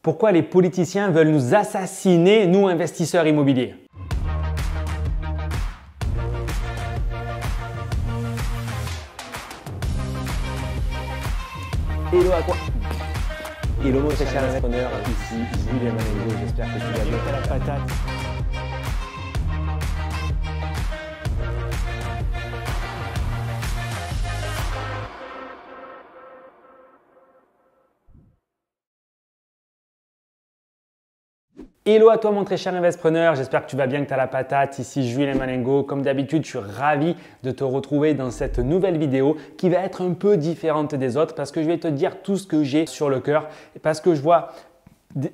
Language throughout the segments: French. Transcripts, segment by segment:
Pourquoi les politiciens veulent nous assassiner, nous investisseurs immobiliers? Hello à toi. Hello mon cher entrepreneur, ici Julien Manengo, j'espère que tu vas bien. T'as la patate. Hello à toi mon très cher investisseur, j'espère que tu vas bien, que tu as la patate. Ici Julien Manengo. Comme d'habitude, je suis ravi de te retrouver dans cette nouvelle vidéo qui va être un peu différente des autres parce que je vais te dire tout ce que j'ai sur le cœur et parce que je vois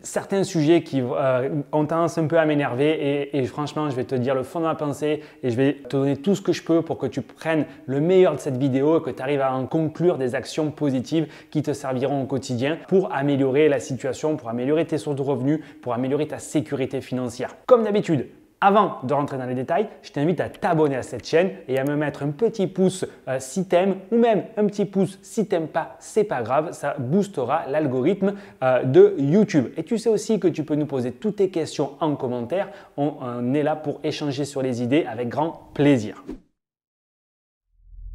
certains sujets qui ont tendance un peu à m'énerver et franchement, je vais te dire le fond de ma pensée et je vais te donner tout ce que je peux pour que tu prennes le meilleur de cette vidéo et que tu arrives à en conclure des actions positives qui te serviront au quotidien pour améliorer la situation, pour améliorer tes sources de revenus, pour améliorer ta sécurité financière. Comme d'habitude, avant de rentrer dans les détails, je t'invite à t'abonner à cette chaîne et à me mettre un petit pouce si t'aimes ou même un petit pouce si t'aimes pas, c'est pas grave, ça boostera l'algorithme de YouTube. Et tu sais aussi que tu peux nous poser toutes tes questions en commentaire. On est là pour échanger sur les idées avec grand plaisir.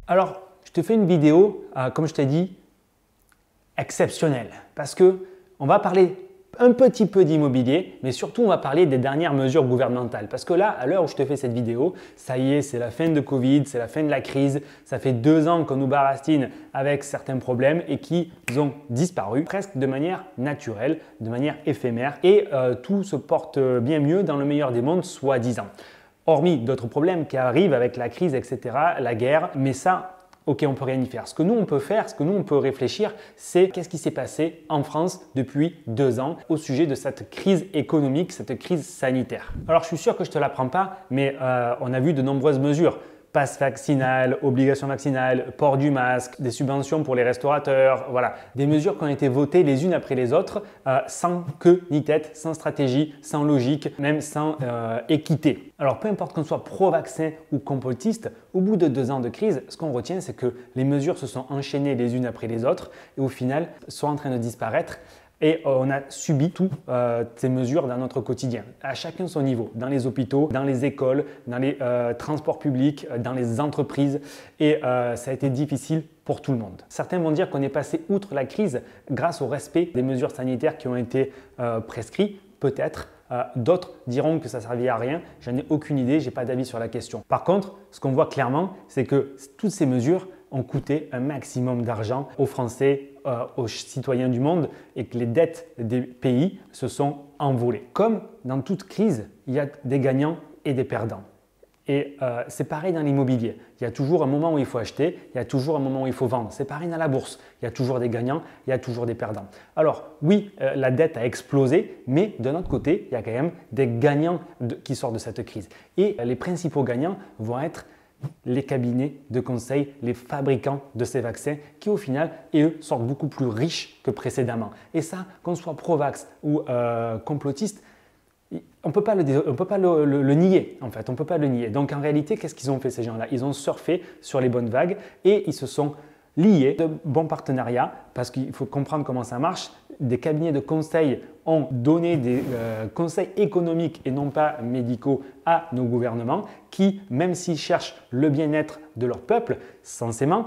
Alors, je te fais une vidéo, comme je t'ai dit, exceptionnelle parce que on va parler un petit peu d'immobilier, mais surtout on va parler des dernières mesures gouvernementales. Parce que là, à l'heure où je te fais cette vidéo, ça y est, c'est la fin de Covid, c'est la fin de la crise. Ça fait 2 ans qu'on nous barastine avec certains problèmes et qui ont disparu presque de manière naturelle, de manière éphémère. Et tout se porte bien mieux dans le meilleur des mondes, soi-disant. Hormis d'autres problèmes qui arrivent avec la crise, etc., la guerre, mais ça… Ok, on ne peut rien y faire. Ce que nous, on peut faire, ce que nous, on peut réfléchir, c'est qu'est-ce qui s'est passé en France depuis 2 ans au sujet de cette crise économique, cette crise sanitaire. Alors, je suis sûr que je ne te l'apprends pas, mais on a vu de nombreuses mesures. Passe vaccinal, obligation vaccinale, port du masque, des subventions pour les restaurateurs, voilà. Des mesures qui ont été votées les unes après les autres sans queue ni tête, sans stratégie, sans logique, même sans équité. Alors peu importe qu'on soit pro-vaccin ou complotiste, au bout de 2 ans de crise, ce qu'on retient, c'est que les mesures se sont enchaînées les unes après les autres et au final sont en train de disparaître. Et on a subi toutes ces mesures dans notre quotidien, à chacun son niveau, dans les hôpitaux, dans les écoles, dans les transports publics, dans les entreprises. Et ça a été difficile pour tout le monde. Certains vont dire qu'on est passé outre la crise grâce au respect des mesures sanitaires qui ont été prescrites, peut-être. D'autres diront que ça ne servait à rien. J'en ai aucune idée, je n'ai pas d'avis sur la question. Par contre, ce qu'on voit clairement, c'est que toutes ces mesures ont coûté un maximum d'argent aux Français, aux citoyens du monde et que les dettes des pays se sont envolées. Comme dans toute crise, il y a des gagnants et des perdants. Et c'est pareil dans l'immobilier. Il y a toujours un moment où il faut acheter, il y a toujours un moment où il faut vendre. C'est pareil dans la bourse. Il y a toujours des gagnants, il y a toujours des perdants. Alors oui, la dette a explosé, mais d'un autre côté, il y a quand même des gagnants qui sortent de cette crise. Et les principaux gagnants vont être les cabinets de conseil, les fabricants de ces vaccins qui au final, eux, sortent beaucoup plus riches que précédemment. Et ça, qu'on soit pro-vax ou complotiste, on ne peut pas le nier en fait, on ne peut pas le nier. Donc en réalité, qu'est-ce qu'ils ont fait ces gens-là? Ils ont surfé sur les bonnes vagues et ils se sont liés de bons partenariats parce qu'il faut comprendre comment ça marche. Des cabinets de conseil ont donné des conseils économiques et non pas médicaux à nos gouvernements qui, même s'ils cherchent le bien-être de leur peuple, censément,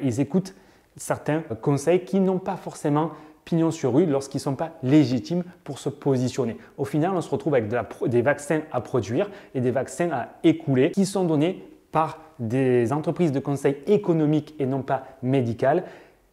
ils écoutent certains conseils qui n'ont pas forcément pignon sur rue lorsqu'ils ne sont pas légitimes pour se positionner. Au final, on se retrouve avec des vaccins à produire et des vaccins à écouler qui sont donnés par des entreprises de conseil économique et non pas médicales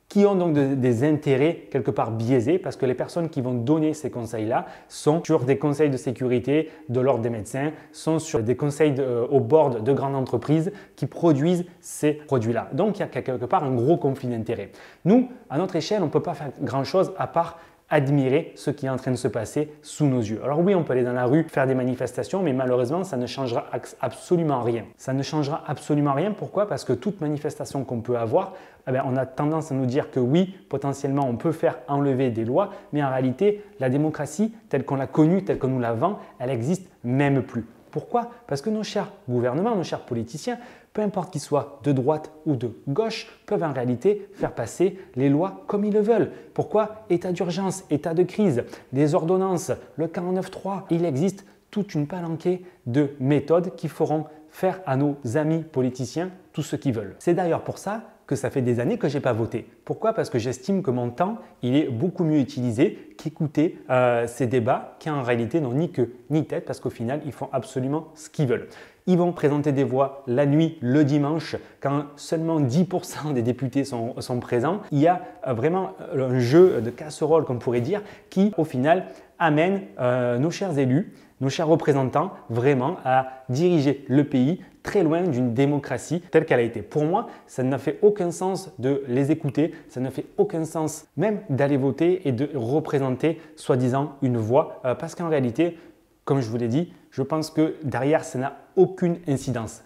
qui ont donc des intérêts quelque part biaisés parce que les personnes qui vont donner ces conseils-là sont sur des conseils de sécurité de l'ordre des médecins, sont sur des conseils au board de grandes entreprises qui produisent ces produits-là. Donc, il y a quelque part un gros conflit d'intérêts. Nous, à notre échelle, on ne peut pas faire grand-chose à part admirer ce qui est en train de se passer sous nos yeux. Alors oui, on peut aller dans la rue, faire des manifestations, mais malheureusement, ça ne changera absolument rien. Ça ne changera absolument rien. Pourquoi? Parce que toute manifestation qu'on peut avoir, on a tendance à nous dire que oui, potentiellement, on peut faire enlever des lois, mais en réalité, la démocratie, telle qu'on l'a connue, telle qu'on nous la vend, elle n'existe même plus. Pourquoi? Parce que nos chers gouvernements, nos chers politiciens peu importe qu'ils soient de droite ou de gauche, peuvent en réalité faire passer les lois comme ils le veulent. Pourquoi? État d'urgence, état de crise, les ordonnances, le 49.3, il existe toute une palanquée de méthodes qui feront faire à nos amis politiciens tout ce qu'ils veulent. C'est d'ailleurs pour ça que ça fait des années que je n'ai pas voté. Pourquoi? Parce que j'estime que mon temps, il est beaucoup mieux utilisé qu'écouter ces débats qui en réalité n'ont ni queue ni tête parce qu'au final, ils font absolument ce qu'ils veulent. Ils vont présenter des voix la nuit, le dimanche, quand seulement 10% des députés sont présents. Il y a vraiment un jeu de casserole, comme on pourrait dire, qui au final amène nos chers élus, nos chers représentants vraiment à diriger le pays très loin d'une démocratie telle qu'elle a été. Pour moi, ça n'a fait aucun sens de les écouter, ça ne fait aucun sens même d'aller voter et de représenter soi-disant une voix parce qu'en réalité, comme je vous l'ai dit, je pense que derrière, ça n'a aucune incidence.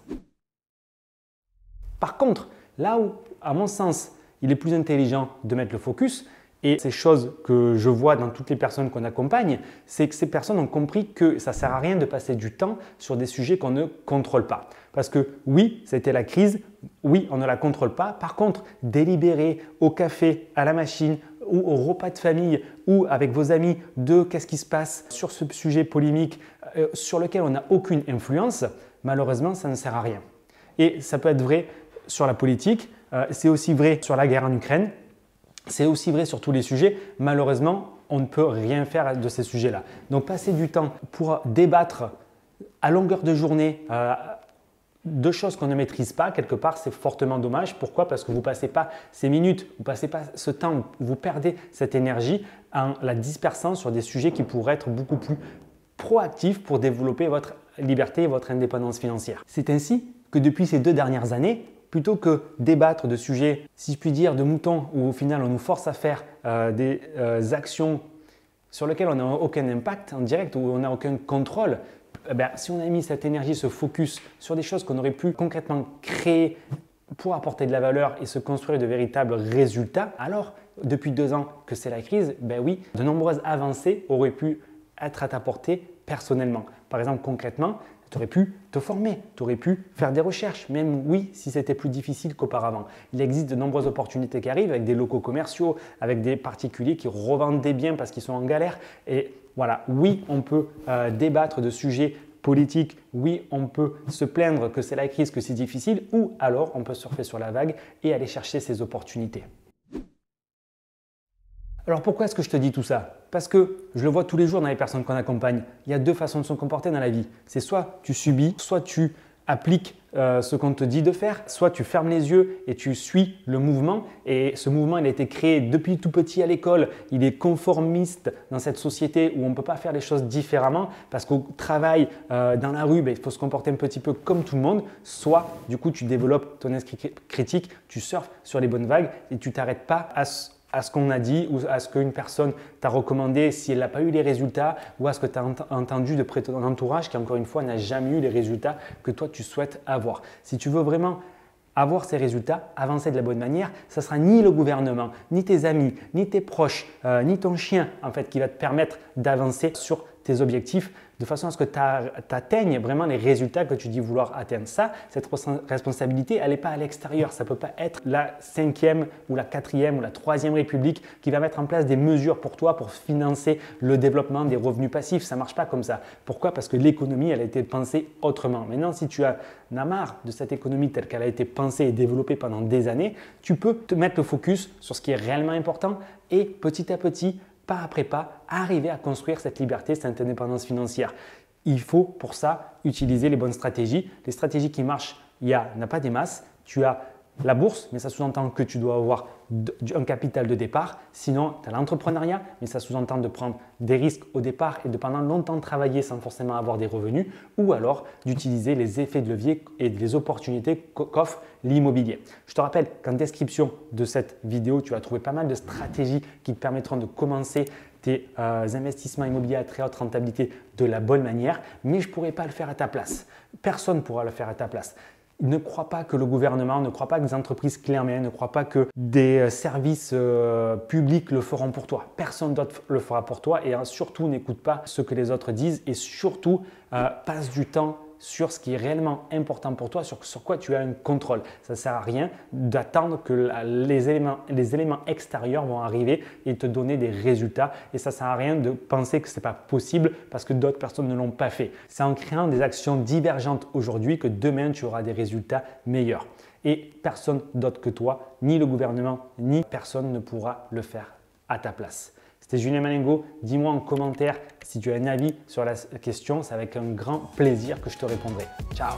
Par contre, là où, à mon sens, il est plus intelligent de mettre le focus, et ces choses que je vois dans toutes les personnes qu'on accompagne, c'est que ces personnes ont compris que ça ne sert à rien de passer du temps sur des sujets qu'on ne contrôle pas. Parce que oui, c'était la crise, oui, on ne la contrôle pas. Par contre, délibérer au café, à la machine ou au repas de famille ou avec vos amis de qu'est-ce qui se passe sur ce sujet polémique sur lequel on n'a aucune influence, malheureusement, ça ne sert à rien. Et ça peut être vrai sur la politique, c'est aussi vrai sur la guerre en Ukraine. C'est aussi vrai sur tous les sujets. Malheureusement, on ne peut rien faire de ces sujets-là. Donc, passer du temps pour débattre à longueur de journée de choses qu'on ne maîtrise pas, quelque part, c'est fortement dommage. Pourquoi? Parce que vous ne passez pas ces minutes, vous ne passez pas ce temps, vous perdez cette énergie en la dispersant sur des sujets qui pourraient être beaucoup plus proactifs pour développer votre liberté et votre indépendance financière. C'est ainsi que depuis ces 2 dernières années, plutôt que débattre de sujets, si je puis dire, de moutons, où au final on nous force à faire des actions sur lesquelles on n'a aucun impact en direct, où on n'a aucun contrôle, si on a mis cette énergie, ce focus sur des choses qu'on aurait pu concrètement créer pour apporter de la valeur et se construire de véritables résultats, alors depuis 2 ans que c'est la crise, oui, de nombreuses avancées auraient pu être à ta portée personnellement. Par exemple, concrètement, tu aurais pu te former, tu aurais pu faire des recherches, même oui, si c'était plus difficile qu'auparavant. Il existe de nombreuses opportunités qui arrivent avec des locaux commerciaux, avec des particuliers qui revendent des biens parce qu'ils sont en galère. Et voilà, oui, on peut débattre de sujets politiques, oui, on peut se plaindre que c'est la crise, que c'est difficile, ou alors on peut surfer sur la vague et aller chercher ces opportunités. Alors pourquoi est-ce que je te dis tout ça? Parce que je le vois tous les jours dans les personnes qu'on accompagne. Il y a 2 façons de se comporter dans la vie. C'est soit tu subis, soit tu appliques ce qu'on te dit de faire, soit tu fermes les yeux et tu suis le mouvement. Et ce mouvement, il a été créé depuis tout petit à l'école. Il est conformiste dans cette société où on ne peut pas faire les choses différemment parce qu'au travail, dans la rue, il faut se comporter un petit peu comme tout le monde. Soit du coup, tu développes ton esprit critique, tu surfes sur les bonnes vagues et tu ne t'arrêtes pas à ce qu'on a dit ou à ce qu'une personne t'a recommandé si elle n'a pas eu les résultats ou à ce que tu as entendu de près de ton entourage qui, encore une fois, n'a jamais eu les résultats que toi, tu souhaites avoir. Si tu veux vraiment avoir ces résultats, avancer de la bonne manière, ce ne sera ni le gouvernement, ni tes amis, ni tes proches, ni ton chien en fait, qui va te permettre d'avancer sur tes objectifs de façon à ce que tu atteignes vraiment les résultats que tu dis vouloir atteindre. Ça, cette responsabilité, elle n'est pas à l'extérieur. Ça ne peut pas être la 5e ou la 4e ou la 3e République qui va mettre en place des mesures pour toi pour financer le développement des revenus passifs. Ça ne marche pas comme ça. Pourquoi? Parce que l'économie, elle a été pensée autrement. Maintenant, si tu as marre de cette économie telle qu'elle a été pensée et développée pendant des années, tu peux te mettre le focus sur ce qui est réellement important et petit à petit, pas après pas, arriver à construire cette liberté, cette indépendance financière. Il faut pour ça utiliser les bonnes stratégies. Les stratégies qui marchent, il n'y a pas des masses. Tu as la bourse, mais ça sous-entend que tu dois avoir un capital de départ. Sinon, tu as l'entrepreneuriat, mais ça sous-entend de prendre des risques au départ et de pendant longtemps travailler sans forcément avoir des revenus, ou alors d'utiliser les effets de levier et les opportunités qu'offre l'immobilier. Je te rappelle qu'en description de cette vidéo, tu vas trouver pas mal de stratégies qui te permettront de commencer tes investissements immobiliers à très haute rentabilité de la bonne manière, mais je ne pourrai pas le faire à ta place. Personne ne pourra le faire à ta place. Ne crois pas que le gouvernement, ne crois pas que des entreprises clés en main, ne crois pas que des services publics le feront pour toi. Personne d'autre le fera pour toi et surtout n'écoute pas ce que les autres disent et surtout passe du temps sur ce qui est réellement important pour toi, sur quoi tu as un contrôle. Ça ne sert à rien d'attendre que les éléments extérieurs vont arriver et te donner des résultats. Et ça ne sert à rien de penser que ce n'est pas possible parce que d'autres personnes ne l'ont pas fait. C'est en créant des actions divergentes aujourd'hui que demain tu auras des résultats meilleurs. Et personne d'autre que toi, ni le gouvernement, ni personne ne pourra le faire à ta place. C'était Julien Malengo. Dis-moi en commentaire si tu as un avis sur la question. C'est avec un grand plaisir que je te répondrai. Ciao!